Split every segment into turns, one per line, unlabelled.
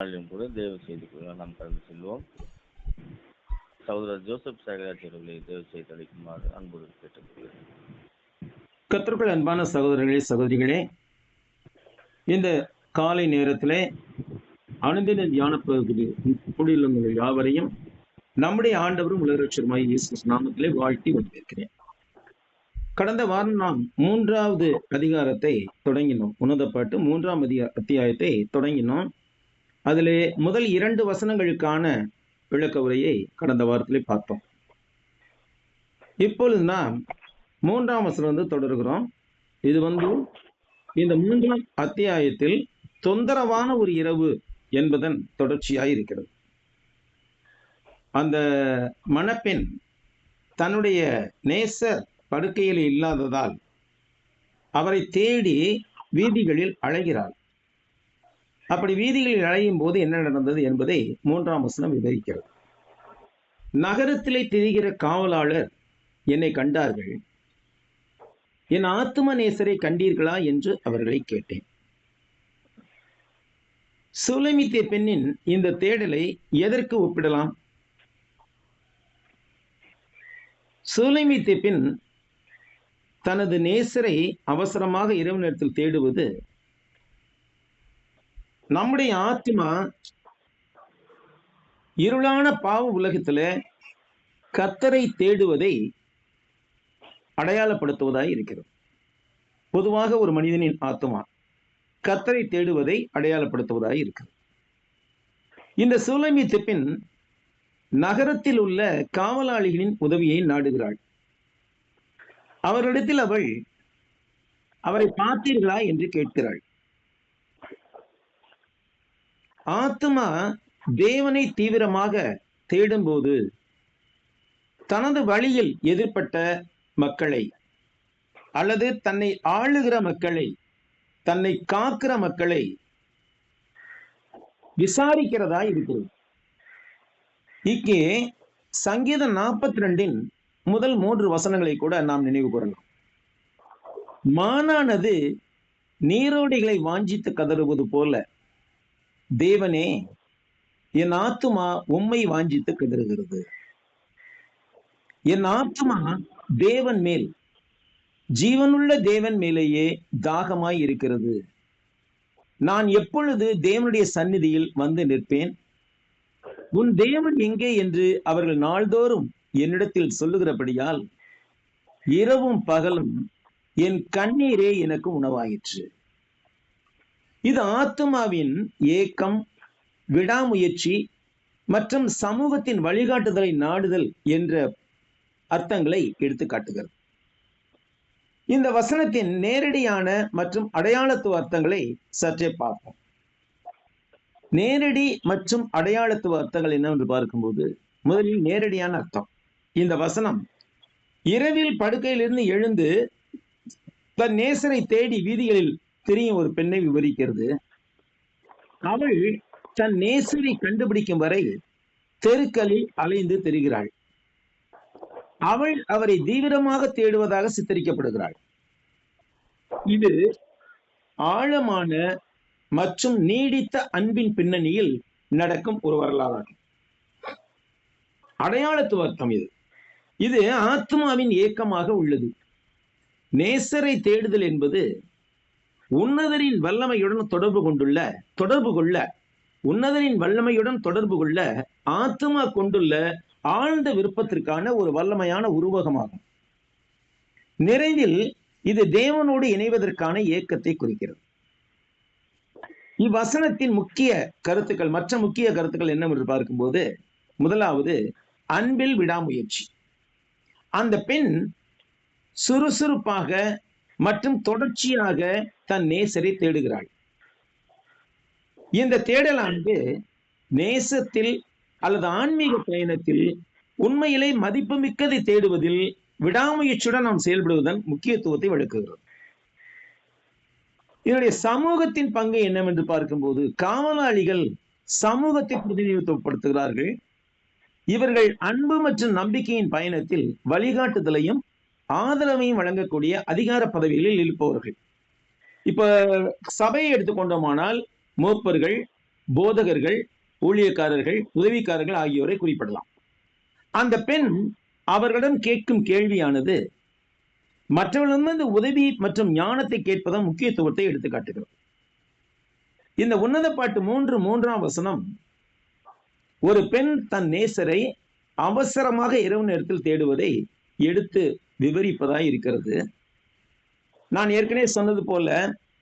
கூட தேவ செய்திக்குள்ள நாம் கடந்து செல்வோம். சகோதரர் ஜோசப் சேகராஜ் அவர்களை தேவ செய்தி அளிக்குமாறு அன்போடு கேட்டுக்கொள்கிறேன்.
கர்த்தருக்குள் அன்பான சகோதரர்களே, சகோதரிகளே, இந்த காலை நேரத்திலே அனுதின தியான பகுதியில் கூடியுள்ள யாவரையும் நம்முடைய ஆண்டவரும் உலகரட்சகருமாய் இயேசு நாமத்திலே வாழ்த்தி வரவேற்கிறேன். கடந்த வாரம் நாம் 3வது அதிகாரத்தை தொடங்கினோம். உன்னதப்பாட்டு 3ஆம் அத்தியாயத்தை தொடங்கினோம். அதிலே முதல் 2 வசனங்களுக்கான விளக்க உரையை கடந்த வாரத்திலே பார்த்தோம். இப்பொழுது நாம் 3ஆம் வசனம் தொடர்கிறோம். இது இந்த 3ஆம் அத்தியாயத்தில் தொந்தரவான ஒரு இரவு என்பதன் தொடர்ச்சியாய் இருக்கிறது. அந்த மணப்பெண் தன்னுடைய நேசர் படுக்கையில் இல்லாததால் அவரை தேடி வீதிகளில் அலைகிறாள். அப்படி வீதிகளில் அலையும் போது என்ன நடந்தது என்பதை 3ஆம் வசனம் விவரிக்கிறது. நகரத்திலே திரிகிற காவலாளர் என்னை கண்டார்கள். என் ஆத்தும நேசரை கண்டீர்களா என்று அவர்களை கேட்டேன். சுலைமித்திய பெண்ணின் இந்த தேடலை எதற்கு ஒப்பிடலாம்? சுலைமித்திய பெண் தனது நேசரை அவசரமாக இரவு நேரத்தில் தேடுவது நம்முடைய ஆத்மா இருளான பாவ உலகத்துல கர்த்தரை தேடுவதை அடையாளப்படுத்துவதாய் இருக்கிறது. பொதுவாக ஒரு மனிதனின் ஆத்மா கர்த்தரை தேடுவதை அடையாளப்படுத்துவதாய் இருக்கிறது. இந்த சூலைமித்திய பெண் நகரத்தில் உள்ள காவலாளிகளின் உதவியை நாடுகிறாள். அவரிடத்தில் அவரை பார்த்தீர்களா என்று கேட்கிறாள். ஆத்மா தேவனை தீவிரமாக தேடும்போது தனது வழியில் எதிர்ப்பட்ட மக்களை அல்லது தன்னை ஆளுகிற மக்களை, தன்னை காக்கிற மக்களை விசாரிக்கிறதா இருக்கிறது. இங்கே சங்கீதம் 42 முதல் 3 வசனங்களை கூட நாம் நினைவு கூறலாம். மானானது நீரோடைகளை வாஞ்சித்து கதறுவது போல தேவனே, என் ஆத்துமா உம்மை வாஞ்சித்து கதறுகிறது. என் ஆத்துமா தேவன் மேல், ஜீவனுள்ள தேவன் மேலேயே தாகமாய் இருக்கிறது. நான் எப்பொழுது தேவனுடைய சந்நிதியில் வந்து நிற்பேன்? உன் தேவன் எங்கே என்று அவர்கள் நாள்தோறும் என்னிடத்தில் சொல்லுகிறபடியால் இரவும் பகலும் என் கண்ணீரே எனக்கு உணவாயிற்று. இது ஆத்துமாவின் ஏக்கம், விடாமுயற்சி மற்றும் சமூகத்தின் வழிகாட்டுதலை நாடுதல் என்ற அர்த்தங்களை எடுத்து காட்டுகிறது. இந்த வசனத்தின் நேரடியான மற்றும் அடையாளத்துவ அர்த்தங்களை சற்றே பார்ப்போம். நேரடி மற்றும் அடையாளத்துவ அர்த்தங்கள் என்னவென்று பார்க்கும்போது, முதலில் நேரடியான அர்த்தம். இந்த வசனம் இரவில் படுக்கையிலிருந்து எழுந்து தன் நேசரை தேடி வீதிகளில் திரியும் ஒரு பெண்ணை விவரிக்கிறது. அவள் தன் நேசரை கண்டுபிடிக்கும் வரை தெருக்களில் அலைந்து திரிகிறாள். அவள் அவரை தீவிரமாக தேடுவதாக சித்தரிக்கப்படுகிறாள். இது ஆழமான மற்றும் நீடித்த அன்பின் பின்னணியில் நடக்கும் ஒரு வரலாறு. அடையாளத்துவ அர்த்தம் இது ஆத்மாவின் ஏக்கமாக உள்ளது. நேசரை தேடுதல் என்பது உன்னதரின் வல்லமையுடன் தொடர்பு கொள்ள ஆத்மா கொண்டுள்ள ஆழ்ந்த விருப்பத்திற்கான ஒரு வல்லமையான உருவகமாகும். நிறைவில் இது தேவனோடு இணைவதற்கான ஏக்கத்தை குறிக்கிறது. இவ்வசனத்தின் மற்ற முக்கிய கருத்துக்கள் என்னவென்று பார்க்கும்போது, முதலாவது அன்பில் விடாமுயற்சி. அந்த பெண் சுறுசுறுப்பாக மற்றும் தொடர்ச்சியாக தன் நேசரை தேடுகிறாள். இந்த தேடலானது நேசத்தில் அல்லது ஆன்மீக பயணத்தில் உண்மையிலே மதிப்புமிக்கதை தேடுவதில் விடாமுயற்சியுடன் நாம் செயல்படுவதன் முக்கியத்துவத்தை விளக்குகிறது. இதனுடைய சமூகத்தின் பங்கு என்னவென்று பார்க்கும்போது, காவலாளிகள் சமூகத்தை பிரதிநிதித்துவப்படுத்துகிறார்கள். இவர்கள் அன்பு மற்றும் நம்பிக்கையின் பயணத்தில் வழிகாட்டுதலையும் ஆதரவையும் வழங்கக்கூடிய அதிகார பதவிகளில் இருப்பவர்கள். இப்ப சபையை எடுத்துக்கொண்டோமானால் மூப்பர்கள், போதகர்கள், ஊழியக்காரர்கள், உதவிக்காரர்கள் ஆகியோரை குறிப்பிடலாம். அந்த பெண் அவர்களிடம் கேட்கும் கேள்வியானது மற்றவர்களிடமிருந்து உதவி மற்றும் ஞானத்தை கேட்பதன் முக்கியத்துவத்தை எடுத்து காட்டுகிறது. இந்த உன்னத பாட்டு 3:3 வசனம் ஒரு பெண் தன் நேசரை அவசரமாக இரவு நேரத்தில் தேடுவதை எடுத்து விவரிப்பதாய் இருக்கிறது. நான் ஏற்கனவே சொன்னது போல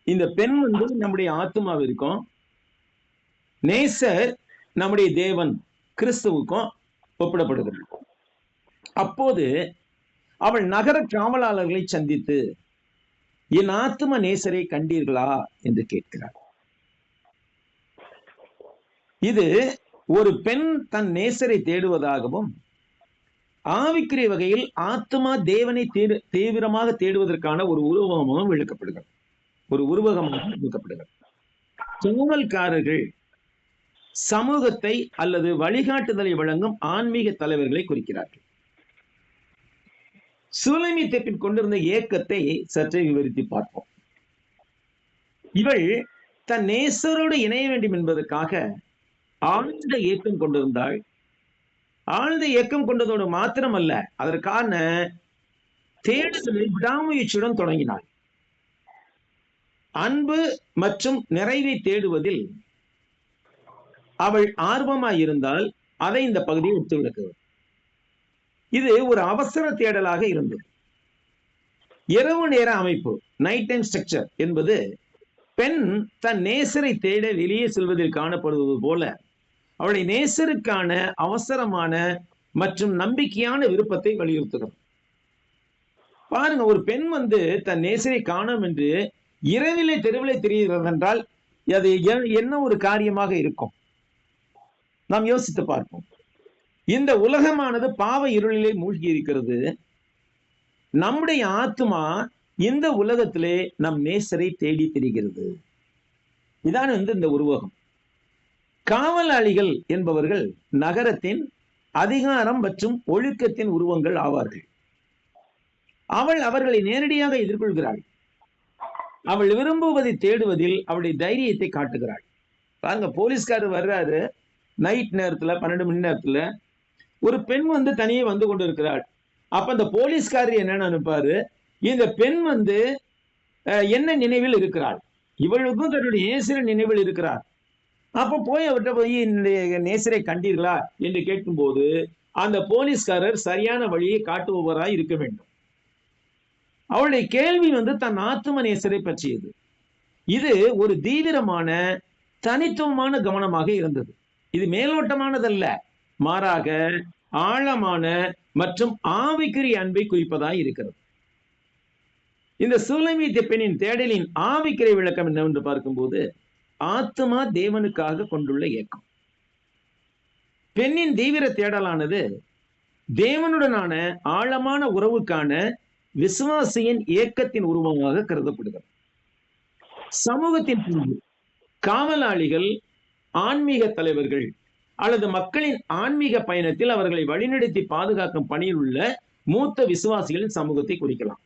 இந்த பெண் நம்முடைய ஆத்மாவிற்கும், நேசர் நம்முடைய தேவன் கிறிஸ்துவுக்கும் ஒப்பிடப்படுகிறது. அப்போது அவள் நகர காவலாளர்களை சந்தித்து, என் ஆத்ம நேசரை கண்டீர்களா என்று கேட்கிறார். இது ஒரு பெண் தன் நேசரை தேடுவதாகவும், ஆவிக்குரிய வகையில் ஆத்மா தேவனை தீவிரமாக தேடுவதற்கான ஒரு உருவகமாக விளக்கப்படுகிறது. காவல்காரர்கள் சமூகத்தை அல்லது வழிகாட்டுதலை வழங்கும் ஆன்மீக தலைவர்களை குறிக்கிறார்கள். சூலமீத்தை பெண் கொண்டிருந்த ஏக்கத்தை சற்றே விவரித்து பார்ப்போம். இவள் தன் நேசரோடு இணைய வேண்டும் என்பதற்காக ஆழ்ந்த ஏக்கம் கொண்டிருந்தாள். ஆழ்ந்த ஏக்கம் கொண்டதோடு மாத்திரமல்ல, அதற்கான தேடுதலை விடாமுயற்சியுடன் தொடங்கினாள். அன்பு மற்றும் நிறைவை தேடுவதில் அவள் ஆர்வமாய் இருந்தால் அதை இந்த பகுதியை ஒத்து விளக்குவது. இது ஒரு அவசர தேடலாக இருந்தது. இரவு நேர அமைப்பு, நைட் டைம் ஸ்ட்ரக்சர் என்பது பெண் தன் நேசரை தேட வெளியே செல்வதில் காணப்படுவது போல அவளுடைய நேசருக்கான அவசரமான மற்றும் நம்பிக்கையான விருப்பத்தை வலியுறுத்துகிறது. பாருங்க, ஒரு பெண் தன் நேசரை காணோம் என்று இரவிலே தெருவிலே தெரிகிறது என்றால் அது என்ன ஒரு காரியமாக இருக்கும்? நாம் யோசித்து பார்ப்போம். இந்த உலகமானது பாவ இருளிலே மூழ்கி இருக்கிறது. நம்முடைய ஆத்மா இந்த உலகத்திலே நம் நேசரை தேடி திரிகிறது. இதான் இந்த உருவகம். காவலாளிகள் என்பவர்கள் நகரத்தின் அதிகாரம் மற்றும் ஒழுக்கத்தின் உருவங்கள் ஆவார்கள். அவள் அவர்களை நேரடியாக எதிர்கொள்கிறாள். அவள் விரும்புவதை தேடுவதில் அவளுடைய தைரியத்தை காட்டுகிறாள். பாருங்க, போலீஸ்காரர் வர்றாரு நைட் நேரத்துல, 12 மணி நேரத்துல. ஒரு பெண் தனியே வந்து கொண்டு இருக்கிறாள். அப்ப அந்த போலீஸ்காரர் என்னன்னு அனுப்பாரு, இந்த பெண் என்ன நினைவில் இருக்கிறாள், இவளுக்கும் தன்னுடைய நேசர நினைவில் இருக்கிறார். அப்ப போய் அவர்கிட்ட போய் என்னுடைய நேசரை கண்டீர்களா என்று கேட்கும் போது அந்த போலீஸ்காரர் சரியான வழியை காட்டுபவராய் இருக்க வேண்டும். அவளுடைய கேள்வி தன் ஆத்ம நேசரை பற்றியது. இது ஒரு தீவிரமான தனித்துவமான கவனமாக இருந்தது. இது மேலோட்டமானதல்ல, மாறாக ஆழமான மற்றும் ஆவிக்குரிய அன்பை குறிப்பதாய் இருக்கிறது. இந்த சூலமீத்த பெண்ணின் தேடலின் ஆவிக்குரிய விளக்கம் என்னவென்று பார்க்கும்போது, ஆத்மா தேவனுக்காக கொண்டுள்ள ஏக்கம். பெண்ணின் தீவிர தேடலானது தேவனுடனான ஆழமான உறவுக்கான விசுவாசியின் ஏக்கத்தின் உருவமாக கருதப்படுகிறது. சமூகத்தின் காவலாளிகள், ஆன்மீக தலைவர்கள் அல்லது மக்களின் ஆன்மீக பயணத்தில் அவர்களை வழிநடத்தி பாதுகாக்கும் பணியில் உள்ள மூத்த விசுவாசிகளின் சமூகத்தை குறிக்கலாம்.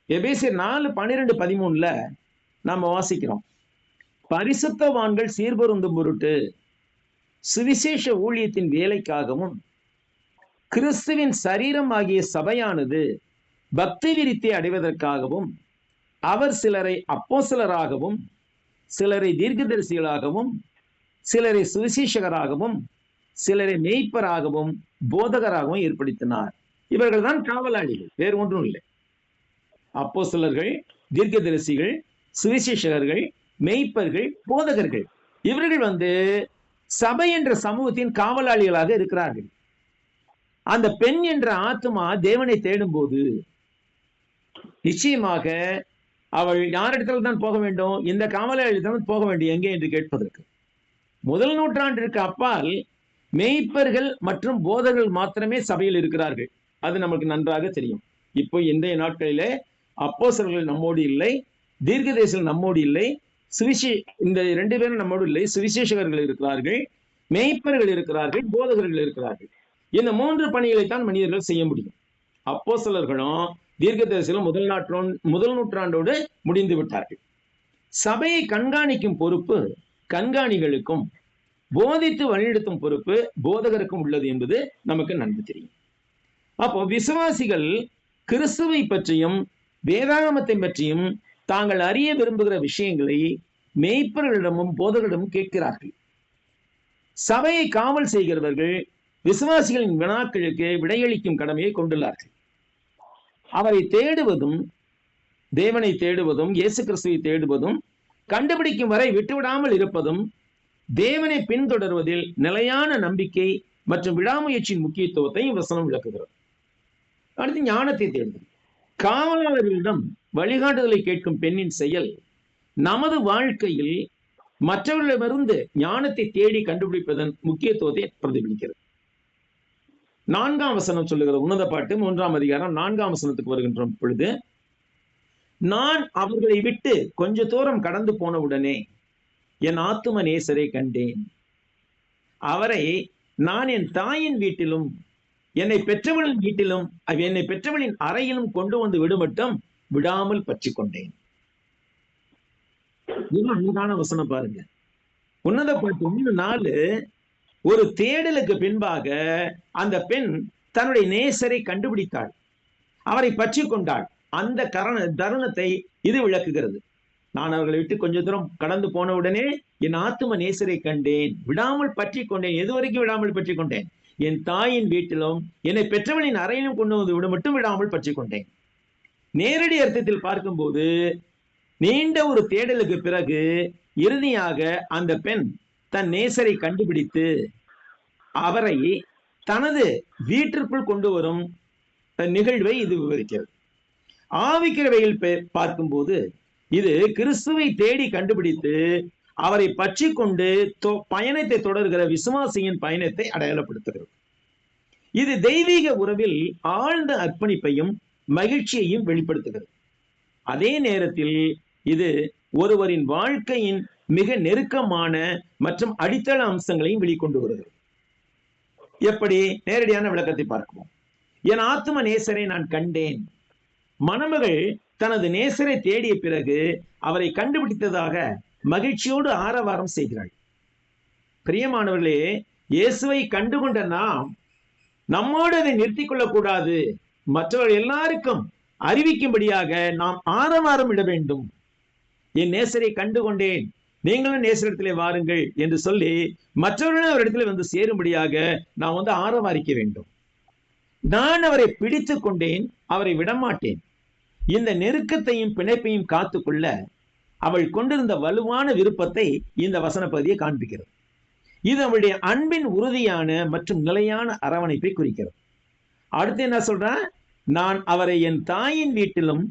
எபேசியர் 4:12-13 நாம வாசிக்கிறோம், பரிசுத்தவான்கள் சீர்பொருந்தும் பொருட்டு சுவிசேஷ ஊழியத்தின் வேலைக்காகவும் கிறிஸ்துவின் சரீரம் ஆகிய சபையானது பக்தி விருத்தி அடைவதற்காகவும் அவர் சிலரை அப்போஸ்தலராகவும் சிலரை தீர்க்கதரிசிகளாகவும் சிலரை சுவிசேஷகராகவும் சிலரை மேய்ப்பராகவும் போதகராகவும் ஏற்படுத்தினார். இவர்கள் தான் காவலாளிகள், வேறு ஒன்றும் இல்லை. அப்போஸ்தலர்கள், தீர்க்கதரிசிகள், சுவிசேஷகர்கள், மேய்ப்பர்கள், போதகர்கள், இவர்கள் சபை என்ற சமூகத்தின் காவலாளிகளாக இருக்கிறார்கள். அந்த பெண் என்ற ஆத்மா தேவனை தேடும் போது நிச்சயமாக அவள் யாரிடத்தில் தான் போக வேண்டும்? இந்த காவலாளியிடம் போக வேண்டும். எங்கே என்று கேட்பதற்கு 1 நூற்றாண்டிற்கு அப்பால் மேய்ப்பர்கள் மற்றும் போதகர்கள் மாத்திரமே சபையில் இருக்கிறார்கள். அது நமக்கு நன்றாக தெரியும். இப்போ இன்றைய நாட்களிலே அப்போஸ்தலர்கள் நம்மோடு இல்லை, தீர்க்கதரிசிகள் நம்மோடு இல்லை, இந்த 2 பேரும் நம்மோடு இல்லை. சுவிசேஷகர்கள் இருக்கிறார்கள், மேய்ப்பர்கள் இருக்கிறார்கள், போதகர்கள் இருக்கிறார்கள். இந்த 3 பணிகளைத்தான் மனிதர்கள் செய்ய முடியும். அப்போஸ்தலர்களும் தீர்க்கதரிசிகளும் 1 நூற்றாண்டோடு முடிந்து விட்டார்கள். சபையை கண்காணிக்கும் பொறுப்பு கண்காணிகளுக்கும் போதித்து வழிநடத்தும் பொறுப்பு போதகருக்கும் உள்ளது என்பது நமக்கு நன்கு தெரியும். அப்போ விசுவாசிகள் கிறிஸ்துவை பற்றியும் வேதாகமத்தை பற்றியும் தாங்கள் அறிய விரும்புகிற விஷயங்களை மேய்ப்பர்களிடமும் போதகரிடமும் கேட்கிறார்கள். சபையை காவல் செய்கிறவர்கள் விசுவாசிகளின் வினாக்களுக்கு விடையளிக்கும் கடமையை கொண்டுள்ளார்கள். அவரை தேடுவதும், தேவனை தேடுவதும், இயேசு கிறிஸ்துவை தேடுவதும், கண்டுபிடிக்கும் வரை விட்டுவிடாமல் இருப்பதும், தேவனை பின்தொடர்வதில் நிலையான நம்பிக்கை மற்றும் விடாமுயற்சியின் முக்கியத்துவத்தை வசனம் விளக்குகிறது. அடுத்து ஞானத்தை தேடுதல். காவலாளர்களிடம் வழிகாட்டுதலை கேட்கும் பெண்ணின் செயல் நமது வாழ்க்கையில் மற்றவர்களிடமிருந்து ஞானத்தை தேடி கண்டுபிடிப்பதன் முக்கியத்துவத்தை பிரதிபலிக்கிறது. 4ஆம் வசனம் சொல்லுகிற உன்னத பாட்டு 3ஆம் அதிகாரம் 4ஆம் வசனத்துக்கு வருகின்ற பொழுது, நான் அவர்களை விட்டு கொஞ்ச தூரம் கடந்து போன உடனே என் ஆத்தும நேசரை கண்டேன். அவரை நான் என் தாயின் வீட்டிலும் என்னை பெற்றவளின் வீட்டிலும் என்னை பெற்றவளின் அறையிலும் கொண்டு வந்து விடுமட்டும் விடாமல் பற்றி கொண்டேன். அழகான வசனம் பாருங்க. உன்னத பாட்டு 3:4 ஒரு தேடலுக்கு பின்பாக அந்த பெண் தன்னுடைய நேசரை கண்டுபிடித்தாள், அவரை பற்றி கொண்டாள். அந்த தருணத்தை இது விளக்குகிறது. நான் அவர்களை விட்டு கொஞ்ச தூரம் கடந்து போன உடனே என் ஆத்தும நேசரை கண்டேன், விடாமல் பற்றி கொண்டேன். எது வரைக்கும் விடாமல் பற்றி கொண்டேன்? என் தாயின் வீட்டிலும் என்னை பெற்றவளின் அறையிலும் கொண்டு வந்து விட மட்டும் விடாமல் பற்றி கொண்டேன். நேரடி அர்த்தத்தில் பார்க்கும்போது நீண்ட ஒரு தேடலுக்கு பிறகு இறுதியாக அந்த பெண் தன் நேசரை கண்டுபிடித்து அவரை தனது வீட்டிற்குள் கொண்டு வரும் நிகழ்வை இது விவரிக்கிறது. ஆவிக்கிறவையில் பார்க்கும்போது இது கிறிஸ்துவை தேடி கண்டுபிடித்து அவரை பற்றி கொண்டு பயணத்தை தொடர்கிற விசுவாசியின் பயணத்தை அடையாளப்படுத்துகிறது. இது தெய்வீக உறவில் ஆழ்ந்த அர்ப்பணிப்பையும் மகிழ்ச்சியையும் வெளிப்படுத்துகிறது. அதே நேரத்தில் இது ஒருவரின் வாழ்க்கையின் மிக நெருக்கமான மற்றும் அடித்தள அம்சங்களையும் வெளிக்கொண்டு வருகிறது. எப்படி? நேரடியான விளக்கத்தை பார்க்கிறோம். என் ஆத்தும நேசரை நான் கண்டேன். மணமகள் தனது நேசரை தேடிய பிறகு அவரை கண்டுபிடித்ததாக மகிழ்ச்சியோடு ஆரவாரம் செய்கிறாள். பிரியமானவர்களே, இயேசுவை கண்டுகொண்ட நாம் நம்மோடு அதை நிறுத்திக் கொள்ளக்கூடாது. மற்றவர்கள் எல்லாருக்கும் அறிவிக்கும்படியாக நாம் ஆரவாரம் இட வேண்டும். என் நேசரை கண்டுகொண்டேன், நீங்களும் நேசரிடத்திலே வாருங்கள் என்று சொல்லி மற்றவர்களும் அவரிடத்தில் வந்து சேரும்படியாக நாம் ஆரவாரிக்க வேண்டும். நான் அவரை பிடித்து கொண்டேன், அவரை விடமாட்டேன். இந்த நெருக்கத்தையும் பிணைப்பையும் காத்துக்கொள்ள அவள் கொண்டிருந்த வலுவான விருப்பத்தை இந்த வசன பகுதியை காண்பிக்கிறது. இது அவளுடைய அன்பின் உறுதியான மற்றும் நிலையான அரவணைப்பை குறிக்கிறது. அடுத்து என்ன சொல்றா? நான் அவரை என் தாயின் வீட்டிலும்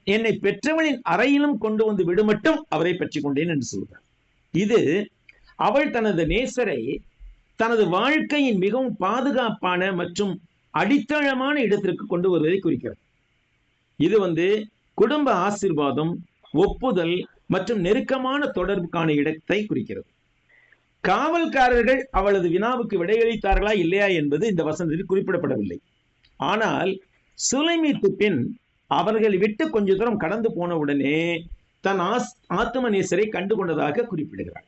என்னை பெற்றவளின் அறையிலும் கொண்டு வந்து விடுமட்டும் அவரை பற்றி கொண்டேன் என்று சொல்கிறார். இது அவள் தனது நேசரை தனது வாழ்க்கையின் மிகவும் பாதுகாப்பான மற்றும் அடித்தளமான இடத்திற்கு கொண்டு வருவதை குறிக்கிறது. இது குடும்ப ஆசீர்வாதம், ஒப்புதல் மற்றும் நெருக்கமான தொடர்புக்கான இடத்தை குறிக்கிறது. காவல்காரர்கள் அவளது வினாவுக்கு விடையளித்தார்களா இல்லையா என்பது இந்த வசனத்தில் குறிப்பிடப்படவில்லை. ஆனால் சுலைமீத்து பின் அவர்களை விட்டு கொஞ்ச தூரம் கடந்து போன உடனே தன் ஆத்தும நேசரை கண்டு கொண்டதாக குறிப்பிடுகிறார்.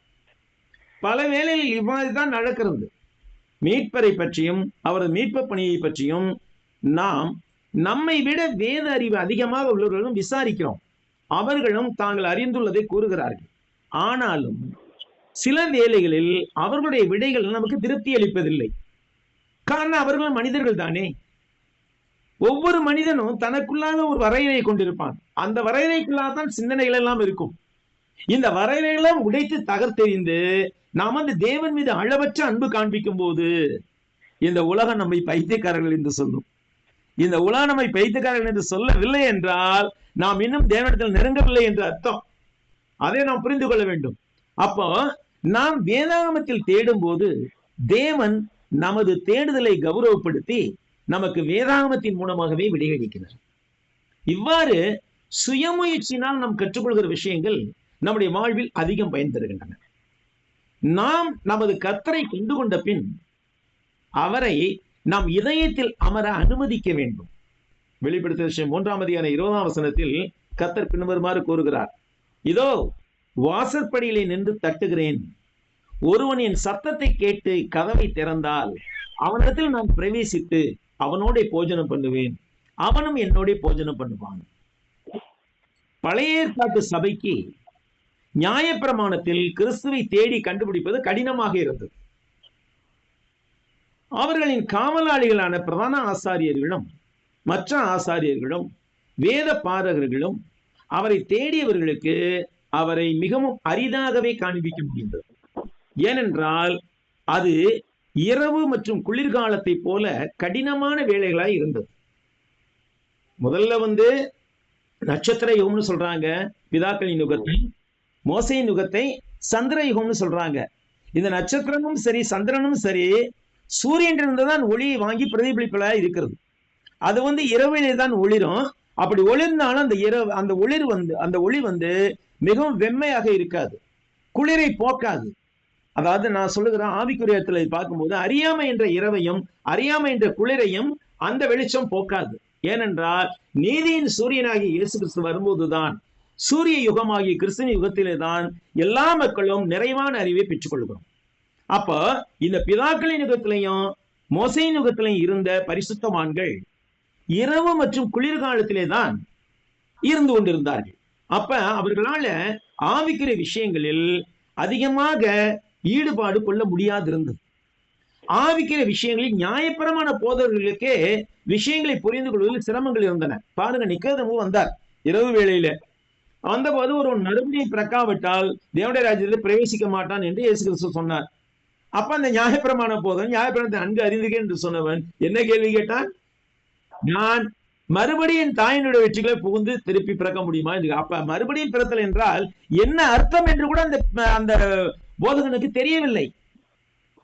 பல வேளையில் இவ்வாறுதான் நடக்கிறது. மீட்பரை பற்றியும் அவரது மீட்பு பணியை பற்றியும் நாம் நம்மை விட வேத அறிவு அதிகமாக உள்ளவர்களும் விசாரிக்கிறோம். அவர்களும் தாங்கள் அறிந்துள்ளதை கூறுகிறார்கள். ஆனாலும் சில வேளைகளில் அவர்களுடைய விடைகள் நமக்கு திருப்தி அளிப்பதில்லை. காரணம், அவர்களும் மனிதர்கள் தானே. ஒவ்வொரு மனிதனும் தனக்குள்ளாக ஒரு வரையறை கொண்டிருப்பான். அந்த வரையறைக்குள்ளாதான் சிந்தனைகள் எல்லாம் இருக்கும். இந்த வரையறைகளும் உடைத்து தகர்த்தெறிந்து நாம் தேவன் மீது அளவற்ற அன்பு காண்பிக்கும் போது இந்த உலகம் நம்மை பைத்தியக்காரர்கள் என்று சொல்லும். இந்த உலகம் நம்மை பைத்தியக்காரர்கள் என்று சொல்லவில்லை என்றால் நாம் இன்னும் தேவனிடத்தில் நெருங்கவில்லை என்று அர்த்தம். அதை நாம் புரிந்து கொள்ள வேண்டும். அப்போ நாம் வேதாகமத்தில் தேடும் போது தேவன் நமது தேடுதலை கௌரவப்படுத்தி நமக்கு வேதாகமத்தின் மூலமாகவே விடையளிக்கிறார். இவ்வாறு சுயமுயற்சியினால் நாம் கற்றுக்கொள்கிற விஷயங்கள் நம்முடைய வாழ்வில் அதிகம் பயன் தருகின்றன. நாம் நமது கர்த்தரை கண்டு கொண்ட பின் அவரை நாம் இதயத்தில் அமர அனுமதிக்க வேண்டும். வெளிப்படுத்தின 3ஆம் அதிகாரம் 20ஆம் வசனத்தில் கர்த்தர் பின்வருமாறு கூறுகிறார், இதோ வாசற்படியிலே நின்று தட்டுகிறேன். ஒருவன் என் சத்தத்தை கேட்டு கதவை திறந்தால் அவனிடத்தில் நான் பிரவேசித்து அவனோட போஜனம் பண்ணுவேன், அவனும் என்னோட போஜனம் பண்ணுவான். பழைய ஏற்பாட்டு சபைக்கு நியாயப்பிரமாணத்தில் கிறிஸ்துவை தேடி கண்டுபிடிப்பது கடினமாக இருந்தது. அவர்களின் காவலாளிகளான பிரதான ஆசாரியர்களும் மற்ற ஆசாரியர்களும் வேத பாரகர்களும் அவரை தேடியவர்களுக்கு அவரை மிகவும் அரிதாகவே காண்பிக்க முடிந்தது. ஏனென்றால் அது இரவு மற்றும் குளிர்காலத்தை போல கடினமான வேலைகளாய் இருந்தது. முதல்ல நட்சத்திர யுகம்னு சொல்றாங்க பிதாக்களின் யுகத்தை, மோசையின் யுகத்தை சந்திர யுகம்னு சொல்றாங்க. இந்த நட்சத்திரமும் சரி சந்திரனும் சரி சூரியன் இருந்துதான் ஒளியை வாங்கி பிரதிபலிப்பதா இருக்கிறது. அது இரவிலே தான் ஒளிரும். அப்படி ஒளிர்ந்தாலும் அந்த ஒளி மிகவும் வெம்மையாக இருக்காது, குளிரை போக்காது. அதாவது நான் சொல்லுகிறேன், ஆவிக்குரியத்துல பார்க்கும்போது அறியாமை என்ற இரவையும் அறியாமை என்ற குளிரையும் அந்த வெளிச்சம் போக்காது. ஏனென்றால் நீதியின் சூரியனாகி இயேசு கிறிஸ்து வரும்போதுதான், சூரிய யுகமாகிய கிறிஸ்துவின் யுகத்திலே தான் எல்லா மக்களும் நிறைவான அறிவை பெற்றுக் கொள்கிறோம். அப்ப இந்த பிதாக்களின் யுகத்திலையும் மோசையின் யுகத்திலையும் இருந்த பரிசுத்தவான்கள் இரவு மற்றும் குளிர்காலத்திலே தான் இருந்து கொண்டிருந்தார்கள். அப்ப அவர்களால ஆவிக்குரிய விஷயங்களில் அதிகமாக ஈடுபாடு கொள்ள முடியாது இருந்தது. ஆவிக்குரிய விஷயங்களில் நியாயப்பிரமாண போதவர்களுக்கே விஷயங்களை புரிந்து கொள்வதில் சிரமங்கள் இருந்தன. பாருங்க, நிக்கோதேமு வந்தார் இரவு வேளையில. வந்தபோது ஒருவன் மறுபடியும் பிறக்காவிட்டால் தேவனுடைய ராஜ்யத்தில் பிரவேசிக்க மாட்டான் என்று இயேசு கிறிஸ்து சொன்னார். அப்ப அந்த நியாயப்பிரமாண போதன் நியாயப்பிரமாணத்தை நன்கு அறிந்துக என்று சொன்னவன் என்ன கேள்வி கேட்டான்? நான் மறுபடியும் தாயினுடைய வெற்றிகளை புகுந்து திருப்பி பிறக்க முடியுமா? அப்ப மறுபடியும் பிறத்தல் என்றால் என்ன அர்த்தம் என்று கூட அந்த போதகனுக்கு தெரியவில்லை.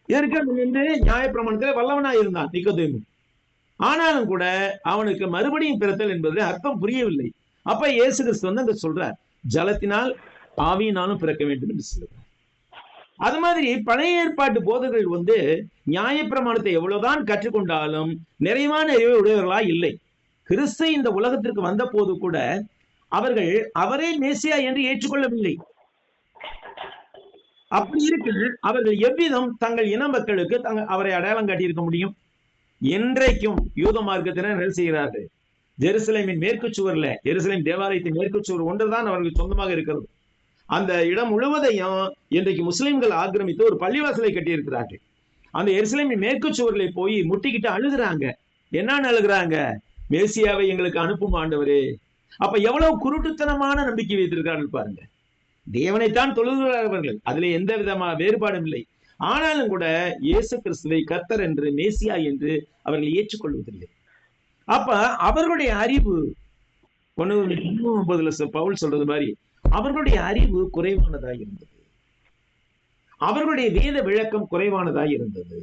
இதற்கு நியாயப்பிரமாணத்தில் வல்லவனாய் இருந்தான் நிக்கோதேமு. ஆனாலும் கூட அவனுக்கு மறுபடியும் பிறத்தல் என்பது அர்த்தம் புரியவில்லை. அப்ப இயேசு கிறிஸ்து அங்க சொல்றார், ஜலத்தினால் ஆவியினாலும் பிறக்க வேண்டும் என்று சொல்றார். அது மாதிரி பழைய ஏற்பாட்டு போதகர்கள் நியாயப்பிரமாணத்தை எவ்வளவுதான் கற்றுக்கொண்டாலும் நிறைவான அறிவை உடையவர்களா இல்லை. கிறிஸ்து இந்த உலகத்திற்கு வந்த போது கூட அவர்கள் அவரே மேசியா என்று ஏற்றுக்கொள்ளவில்லை. அப்படி இருக்கு, அவர்கள் எவ்விதம் தங்கள் இன மக்களுக்கு அவரை அடையாளம் காட்டியிருக்க முடியும்? என்றைக்கும் யூத மார்க்கத்தினர் செய்கிறார்கள். ஜெருசலேமின் மேற்கு சுவர்ல, ஜெருசலேம் தேவாலயத்தின் மேற்கு சுவர் ஒன்றுதான் அவர்களுக்கு சொந்தமாக இருக்கிறது. அந்த இடம் முழுவதையும் இன்றைக்கு முஸ்லிம்கள் ஆக்கிரமித்து ஒரு பள்ளிவாசலை கட்டியிருக்கிறார்கள். அந்த எருசலேமின் மேற்கு சுவர்களை போய் முட்டிக்கிட்டு அழுகிறாங்க. என்னன்னு அழுகிறாங்க? மேசியாவை எங்களுக்கு அனுப்பும் ஆண்டவரே. அப்ப எவ்வளவு குருட்டுத்தனமான நம்பிக்கை வைத்திருக்கிறார்கள் பாருங்க. தேவனைத்தான் தொழுகிறார்கள், அதுல எந்த விதமான வேறுபாடும் இல்லை. ஆனாலும் கூட இயேசு கிறிஸ்துவை கர்த்தர் என்று, மேசியா என்று அவர்கள் ஏற்றுக்கொள்வதில்லை. அப்ப அவர்களுடைய அறிவு பவுல் சொல்றது மாதிரி அவர்களுடைய அறிவு குறைவானதாக இருந்தது. அவர்களுடைய வேத விளக்கம் குறைவானதாக இருந்தது.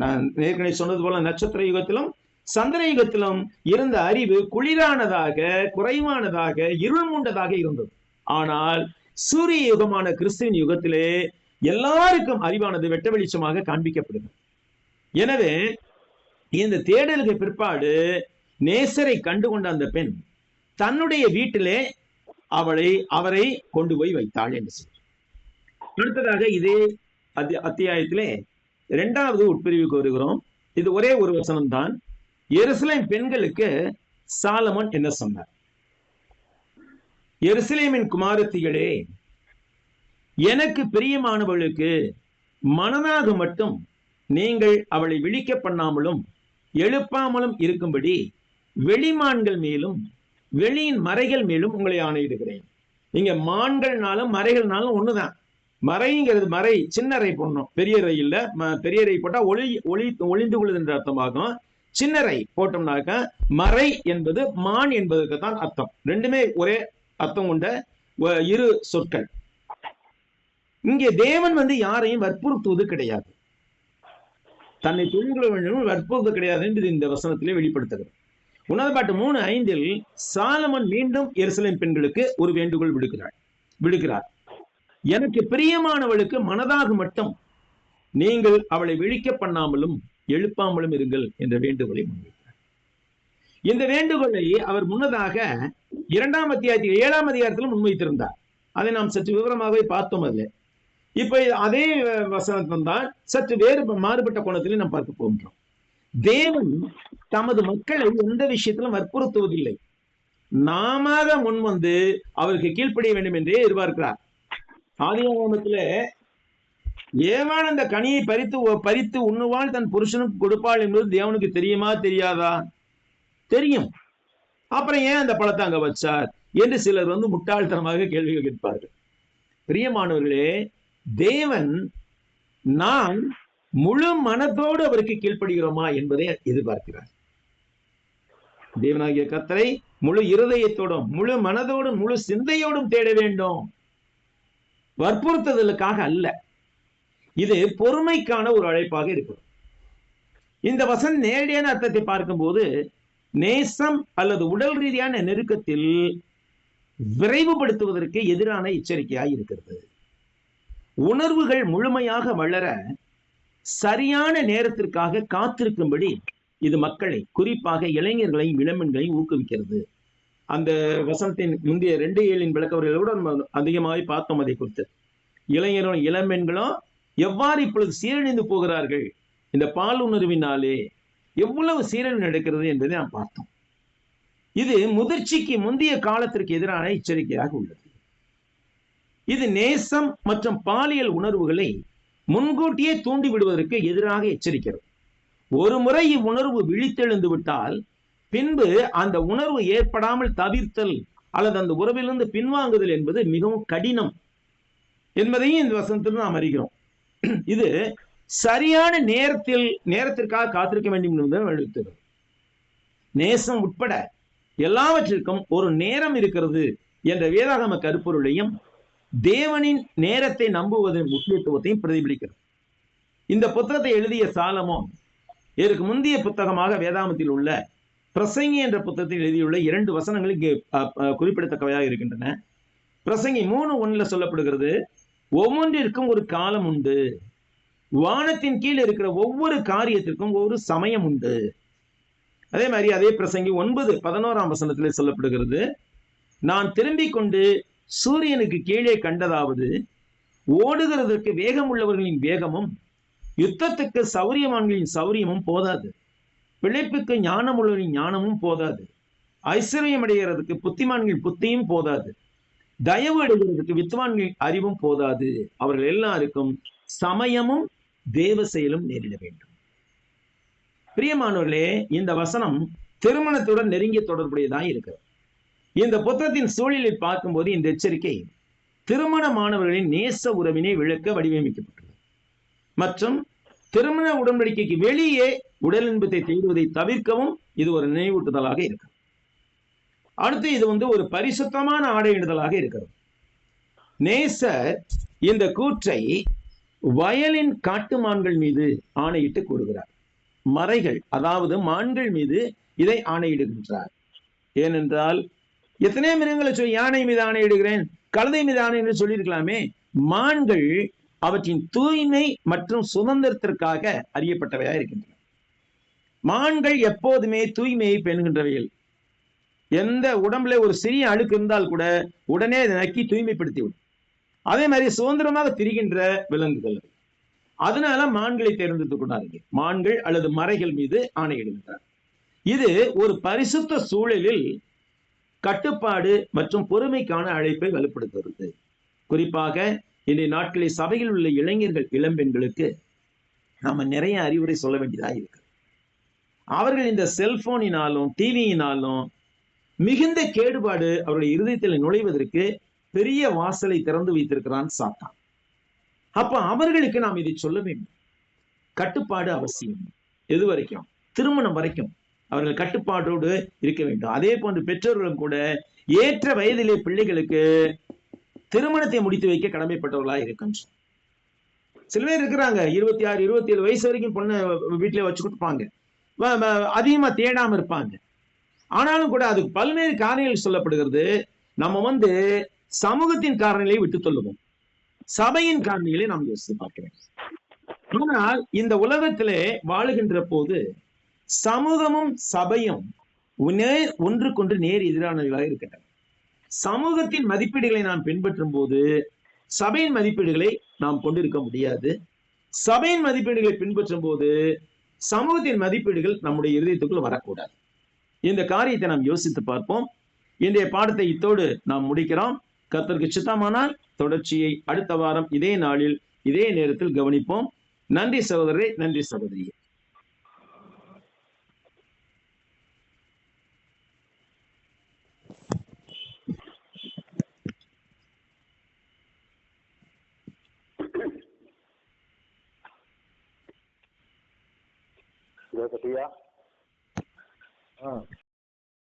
நான் ஏற்கனவே சொன்னது போல நட்சத்திர யுகத்திலும் சந்திர யுகத்திலும் இருந்த அறிவு குளிரானதாக, குறைவானதாக, இருள் மூண்டதாக இருந்தது. ஆனால் சூரிய யுகமான கிறிஸ்துவின் யுகத்திலே எல்லாருக்கும் அறிவானது வெட்ட வெளிச்சமாக காண்பிக்கப்படுகிறது. எனவே இந்த தேடலுக்கு பிற்பாடு நேசரை கண்டுகொண்ட அந்த பெண் தன்னுடைய வீட்டிலே அவரை கொண்டு போய் வைத்தாள் என்று சொல்றார். அடுத்ததாக இதே அத்தியாயத்திலே 2வது உட்பிரிவுக்கு வருகிறோம். இது ஒரே ஒரு வசனம் தான். எருசலேம் பெண்களுக்கு சாலமோன் என்ன சொன்னார்? எருசலேமின் குமாரத்திகளே, எனக்கு பிரியமானவளுக்கு மனதாக மட்டும் நீங்கள் அவளை விழிக்க பண்ணாமலும் எழுப்பாமலும் இருக்கும்படி வெளிமான்கள் மேலும் வெளியின் மறைகள் மேலும் உங்களை ஆணையிடுகிறேன். இங்க மான்கள்னாலும் மறைகள்னாலும் ஒண்ணுதான். மறைங்கிறது மறை சின்னறை போடணும், பெரிய ரை இல்ல. பெரிய ரை போட்டா ஒளிந்து கொள்ளுது என்ற அர்த்தமாகும். சின்னறை போட்டோம்னாக்க மறை என்பது மான் என்பதற்கு தான் அர்த்தம். ரெண்டுமே ஒரே அர்த்தம் கொண்ட இரு சொற்கள். இங்கே தேவன் யாரையும் வற்புறுத்துவது கிடையாது, தன்னை தொழில் கொள்ள வேண்டும் வற்புறுத்துவது கிடையாது என்று இந்த வசனத்திலே வெளிப்படுத்துகிறது. உன்னத பாட்டு 3:5 சாலமன் மீண்டும் எருசலேம் பெண்களுக்கு ஒரு வேண்டுகோள் விடுக்கிறார். எனக்கு பிரியமானவளுக்கு மனதாக மட்டும் நீங்கள் அவளை விழிக்க பண்ணாமலும் எழுப்பாமலும் இருங்கள் என்ற வேண்டுகோளை முன்வைக்கிறார். இந்த வேண்டுகோளை அவர் முன்னதாக 2ஆம் அத்தியாயத்தில் 7ஆம் அதிகாரத்திலும் முன்வைத்திருந்தார். அதை நாம் சற்று விவரமாகவே பார்த்தோம். அதுல இப்ப அதே வசனத்தை தான் சற்று வேறு மாறுபட்ட கோணத்திலே நாம் பார்க்க போகின்றோம். தேவன் தமது மக்களை எந்த விஷயத்திலும் வற்புறுத்துவதில்லை. நாம முன் வந்து அவருக்கு கீழ்ப்படிய வேண்டும் என்றே எதிர்பார்க்கிறார். ஆதியாகமத்துல ஏவாள் அந்த கனியை பறித்து உண்ணுவாள், தன் புருஷனுக்கு கொடுப்பாள் என்பது தேவனுக்கு தெரியுமா தெரியாதா? தெரியும். அப்புறம் ஏன் அந்த பழத்தை அங்க வச்சார் என்று சிலர் வந்து முட்டாள்தனமாக கேள்விகள் கேட்பார்கள். பிரியமானவர்களே, தேவன் நாம் முழு மனத்தோடு அவருக்கு கீழ்ப்படுகிறோமா என்பதை எதிர்பார்க்கிறார். தேவனாகிய கர்த்தரை முழு இருதயத்தோடும் முழு மனதோடும் முழு சிந்தையோடும் தேட வேண்டும், வற்புறுத்துதலுக்காக அல்ல. இது பொறுமைக்கான ஒரு அழைப்பாக இருக்கிறது. இந்த வசனம் நேரடியான அர்த்தத்தை பார்க்கும்போது நேசம் அல்லது உடல் ரீதியான நெருக்கத்தில் விரைவுபடுத்துவதற்கு எதிரான எச்சரிக்கையாய் இருக்கிறது. உணர்வுகள் முழுமையாக வளர சரியான நேரத்திற்காக காத்திருக்கும்படி இது மக்களை, குறிப்பாக இளைஞர்களையும் இளம்பெண்களையும் ஊக்குவிக்கிறது. அந்த வசனத்தின் முந்தைய 2:7 விளக்கவர்களோடு நம்ம அதிகமாக பார்த்தோம். அதை குறித்து இளைஞர்களும் இளம்பெண்களும் எவ்வாறு இப்பொழுது சீரழிந்து போகிறார்கள், இந்த பால் உணர்வினாலே எவ்வளவு சீரழிவு நடக்கிறது என்பதை நாம் பார்த்தோம். இது முதிர்ச்சிக்கு முந்தைய காலத்திற்கு எதிரான எச்சரிக்கையாக உள்ளது. இது நேசம் மற்றும் பாலியல் உணர்வுகளை முன்கூட்டியே தூண்டி விடுவதற்கு எதிராக எச்சரிக்கிறது. ஒரு முறை இவ்வுணர்வு விழித்தெழுந்து விட்டால் பின்பு அந்த உணர்வு ஏற்படாமல் தவிர்த்தல் அல்லது அந்த உறவிலிருந்து பின்வாங்குதல் என்பது மிகவும் கடினம் என்பதையும் இந்த வசனத்தில் நாம் அறிகிறோம். இது சரியான நேரத்திற்காக காத்திருக்க வேண்டும் என்பதை வலியுறுத்துகிறது. நேசம் உட்பட எல்லாவற்றிற்கும் ஒரு நேரம் இருக்கிறது என்ற வேதாகம கருப்பொருளையும் தேவனின் நேரத்தை நம்புவதன் முக்கியத்துவத்தையும் பிரதிபலிக்கிறது. இந்த புத்தகத்தை எழுதிய சாலமோன் இதற்கு முந்தைய புத்தகமாக வேதாகமத்தில் உள்ள பிரசங்கி என்ற புத்தகத்தில் எழுதியுள்ள 2 வசனங்கள் இங்கே குறிப்பிடத்தக்கவையாக இருக்கின்றன. பிரசங்கி 3:1 சொல்லப்படுகிறது, ஒவ்வொன்றிற்கும் ஒரு காலம் உண்டு, வானத்தின் கீழ் இருக்கிற ஒவ்வொரு காரியத்திற்கும் ஒரு சமயம் உண்டு. அதே மாதிரி அதே பிரசங்கி 9:11 சொல்லப்படுகிறது, நான் திரும்பிக் கொண்டு சூரியனுக்கு கீழே கண்டதாவது, ஓடுகிறதற்கு வேகம் உள்ளவர்களின் வேகமும் யுத்தத்துக்கு சௌரியமான்களின் சௌரியமும் போதாது, பிழைப்புக்கு ஞானம் உள்ளவர்களின் ஞானமும் போதாது, ஐஸ்வர்யம் அடைகிறதுக்கு புத்திமான்களின் புத்தியும் போதாது, தயவு அடைகிறதுக்கு வித்வான்களின் அறிவும் போதாது, அவர்கள் எல்லாருக்கும் சமயமும் தேவ செயலும் நேரிட வேண்டும். பிரியமானவர்களே, இந்த வசனம் திருமணத்துடன் நெருங்கிய தொடர்புடையதாக இருக்கிறது. இந்த புத்தகத்தின் சூழலில் பார்க்கும்போது இந்த எச்சரிக்கை திருமணமானவர்களின் நேச உறவினை விளக்க வடிவமைக்கப்பட்டது மற்றும் திருமண உடன்படிக்கைக்கு வெளியே உடல் இன்பத்தை தேடுவதை தவிர்க்கவும் இது ஒரு நினைவூட்டுதலாக இருக்கிறது. அடுத்து இது வந்து ஒரு பரிசுத்தமான ஆடையிடுதலாக இருக்கிறது. நேசர் இந்த கூற்றை வயலின் காட்டுமான்கள் மீது ஆணையிட்டு கூறுகிறார். மறைகள் அதாவது மான்கள் மீது இதை ஆணையிடுகின்றார். ஏனென்றால் எத்தனையோ மிருகங்களை சொல்லி யானை மீது ஆணையிடுகிறேன், கழுதை மீது ஆணை என்று சொல்லியிருக்கலாமே. மான்கள் அவற்றின் தூய்மை மற்றும் சுதந்திரத்திற்காக அறியப்பட்டவையாக இருக்கின்றன. மான்கள் எப்போதுமே தூய்மையை பெறுகின்றவைகள். எந்த உடம்புல ஒரு சிறிய அழுக்கு இருந்தால் கூட உடனே அதை நக்கி தூய்மைப்படுத்தி விடும். அதே மாதிரி சுதந்திரமாக திரிகின்ற விலங்குகள். அதனால மான்களை தேர்ந்தெடுத்துக் கொண்டார்கள். மான்கள் அல்லது மறைகள் மீது ஆணையிடுகின்றனர். இது ஒரு பரிசுத்த சூழலில் கட்டுப்பாடு மற்றும் பொறுமைக்கான அழைப்பை வலுப்படுத்துகிறது. குறிப்பாக இன்றைய நாட்களில் சபையில் உள்ள இளைஞர்கள் இளம்பெண்களுக்கு நாம நிறைய அறிவுரை சொல்ல வேண்டியதாக இருக்கு. அவர்கள் இந்த செல்போனினாலும் டிவியினாலும் மிகுந்த கேடுபாடு அவருடைய இருதயத்தில் நுழைவதற்கு பெரிய வாசலை திறந்து வைத்திருக்கிறான் சாத்தான். அப்ப அவர்களுக்கு நாம் இதை சொல்ல வேண்டும். கட்டுப்பாடு அவசியம். எது வரைக்கும்? திருமணம் வரைக்கும் அவர்கள் கட்டுப்பாட்டோடு இருக்க வேண்டும். அதே போன்று பெற்றோர்களும் கூட ஏற்ற வயதிலே பிள்ளைகளுக்கு திருமணத்தை முடித்து வைக்க கடமைப்பட்டவர்களாக இருக்கின்றனர். சில பேர் இருக்கிறாங்க 26, 27 வயசு வரைக்கும் பொண்ணு வீட்டிலே வச்சு கொடுப்பாங்க, அதிகமா தேடாம இருப்பாங்க. ஆனாலும் கூட அதுக்கு பல்வேறு காரணங்கள் சொல்லப்படுகிறது. நம்ம சமூகத்தின் காரணங்களை விட்டு சொல்லுவோம், சபையின் காரணங்களை நாம் யோசித்து பார்க்கிறேன். ஆனால் இந்த உலகத்திலே வாழுகின்ற போது சமூகமும் சபையும் ஒன்றுக்கொன்று நேர் எதிரானவர்களாக இருக்கின்றன. சமூகத்தின் மதிப்பீடுகளை நாம் பின்பற்றும் போது சபையின் மதிப்பீடுகளை நாம் கொண்டிருக்க முடியாது. சபையின் மதிப்பீடுகளை பின்பற்றும் போது சமூகத்தின் மதிப்பீடுகள் நம்முடைய இதயத்துக்குள் வரக்கூடாது. இந்த காரியத்தை நாம் யோசித்து பார்ப்போம். இன்றைய பாடத்தை இத்தோடு நாம் முடிக்கிறோம். கர்த்தருக்கு சித்தமானால் தொடர்ச்சியை அடுத்த வாரம் இதே நாளில் இதே நேரத்தில் கவனிப்போம். நன்றி சகோதரரே, நன்றி சகோதரியே.
சத்யா,